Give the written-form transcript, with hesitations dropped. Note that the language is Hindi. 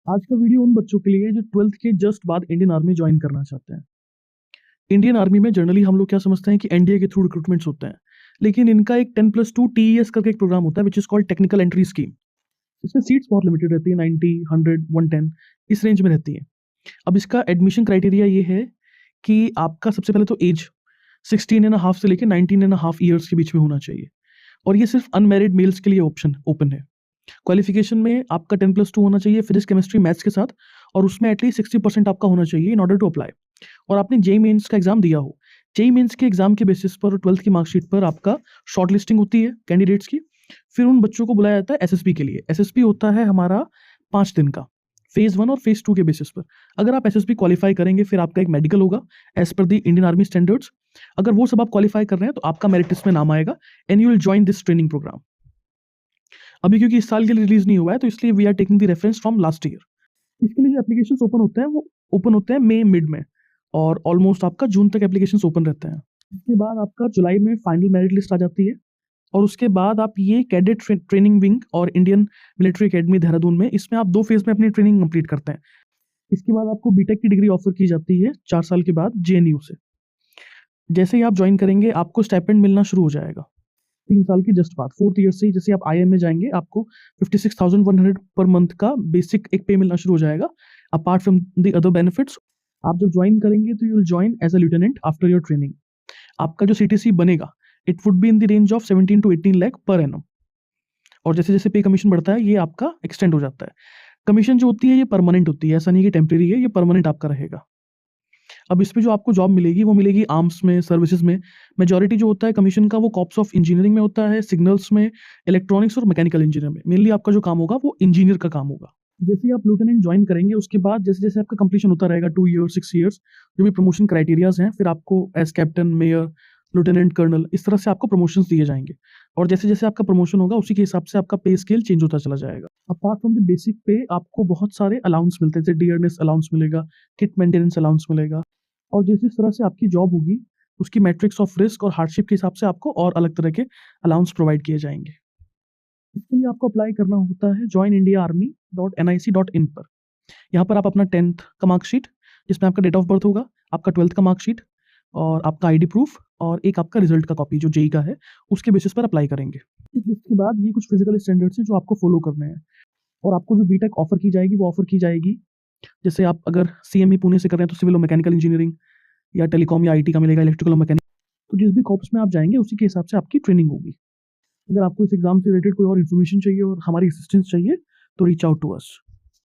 आज का वीडियो उन बच्चों के लिए है जो 12th के जस्ट बाद इंडियन आर्मी ज्वाइन करना चाहते हैं। इंडियन आर्मी में जनरली हम लोग क्या समझते हैं कि एनडीए के थ्रू रिक्रूटमेंट्स होते हैं, लेकिन इनका एक 10+2 टीईएस करके एक प्रोग्राम होता है which is called technical entry scheme. इसमें सीट्स बहुत लिमिटेड रहती है, 90, 100, 110 इस रेंज में रहती है। अब इसका एडमिशन क्राइटेरिया ये है कि आपका सबसे पहले तो एज 16.5 से लेकर 19.5 ईयर्स के बीच में होना चाहिए, और ये सिर्फ अनमैरिड मेल्स के लिए ऑप्शन ओपन है। क्वालिफिकेशन में आपका 10+2 होना चाहिए फिजिक्स केमिस्ट्री मैथ्स के साथ, और उसमें एटलीस्ट 60% आपका होना चाहिए इन ऑर्डर टू अप्लाई। और आपने जेई मेंस का एग्जाम दिया हो। जेई मेंस के एग्जाम के बेसिस पर 12th की मार्कशीट पर आपका शॉर्ट लिस्टिंग होती है कैंडिडेट्स की। फिर उन बच्चों को बुलाया जाता है एसएसबी के लिए। एसएसबी होता है हमारा 5 दिन का, फेज 1 और फेज 2 के बेसिस पर। अगर आप एसएसबी क्वालिफाई करेंगे फिर आपका एक मेडिकल होगा as per the Indian army standards. अगर वो सब आप क्वालिफाई कर रहे हैं तो आपका मेरिट लिस्ट में नाम आएगा and you will join this training programme. अभी क्योंकि इस साल के लिए रिलीज नहीं हुआ है तो इसलिए we are taking the reference from last year. इसके लिए जो एप्लीकेशन ओपन होते हैं वो ओपन होते हैं मई मिड में, और ऑलमोस्ट आपका जून तक एप्लीकेशन ओपन रहते हैं। इसके बाद आपका जुलाई में फाइनल मेरिट लिस्ट आ जाती है, और उसके बाद आप ये कैडेट ट्रेनिंग विंग और इंडियन मिलिट्री एकेडमी देहरादून में, इसमें आप 2 फेज में अपनी ट्रेनिंग कंप्लीट करते हैं। इसके बाद आपको बीटेक की डिग्री ऑफर की जाती है 4 साल के बाद जेएनयू से। जैसे ही आप ज्वाइन करेंगे आपको स्टाइपेंड मिलना शुरू हो जाएगा 3 साल की जस्ट बाद। 4th ईयर से जैसे आप आईएम में जाएंगे आपको 56,100 पर मंथ का बेसिक एक पे मिलना शुरू हो जाएगा, apart from the other benefits. आप जब ज्वाइन करेंगे तो you will join as a लिeutenant आफ्टर योर ट्रेनिंग। आपका जो सीटीसी बनेगा it would be in the range of 17 to 18 lakh per annum, और जैसे जैसे पे कमीशन बढ़ता है ये आपका एक्सटेंड हो जाता है। कमीशन जो होती है ये परमानेंट होती है, ऐसा नहीं कि टेम्परेरी है, ये परमानेंट आपका रहेगा। अब इसमें जो आपको जॉब मिलेगी वो मिलेगी आर्म्स में, सर्विसेज में। मेजॉरिटी जो होता है कमीशन का वो कॉर्प्स ऑफ इंजीनियरिंग में होता है, सिग्नल्स में, इलेक्ट्रॉनिक्स और मैकेनिकल इंजीनियर में। मेनली आपका जो काम होगा वो इंजीनियर का काम होगा। जैसे ही आप लेफ्टिनेंट ज्वाइन करेंगे उसके बाद जैसे जैसे आपका कंप्लीशन होता रहेगा 2 ईयर्स 6 ईयर्स, जो भी प्रमोशन क्राइटेरियाज हैं, फिर आपको as captain, mayor, lieutenant colonel, इस तरह से आपको प्रमोशंस दिए जाएंगे। और जैसे जैसे आपका प्रमोशन होगा उसी के हिसाब से आपका पे स्केल चेंज होता चला जाएगा। अपार्ट फ्रॉम द बेसिक पे आपको बहुत सारे अलाउंस मिलते हैं, जैसे डियरनेस अलाउंस मिलेगा, किट मेंटेनेंस अलाउंस मिलेगा, और जिस जिस तरह से आपकी जॉब होगी उसकी मैट्रिक्स ऑफ रिस्क और हार्डशिप के हिसाब से आपको और अलग तरह के अलाउंस प्रोवाइड किए जाएंगे। इसके लिए आपको अप्लाई करना होता है joinindiaarmy.nic.in पर। यहाँ पर आप अपना 10th का मार्कशीट, जिसमें आपका डेट ऑफ बर्थ होगा, आपका 12th का मार्कशीट और आपका आईडी प्रूफ और एक आपका रिजल्ट का कॉपी जो जेई का है, उसके बेसिस पर अप्लाई करेंगे। इस लिस्ट के बाद ये कुछ फिजिकल स्टैंडर्ड्स हैं जो आपको फॉलो करने हैं, और आपको जो बीटेक ऑफर की जाएगी वो ऑफर की जाएगी। जैसे आप अगर सीएमई पुणे से कर रहे हैं तो सिविल और मैकेनिकल इंजीनियरिंग, या टेलीकॉम या आईटी का मिलेगा, इलेक्ट्रिकल और मैकेनिकल। तो जिस भी कॉर्प्स में आप जाएंगे उसी के हिसाब से आपकी ट्रेनिंग होगी। अगर आपको इस एग्जाम से रिलेटेड कोई और इन्फॉर्मेशन चाहिए और हमारी असिस्टेंस चाहिए तो रीच आउट टू अस।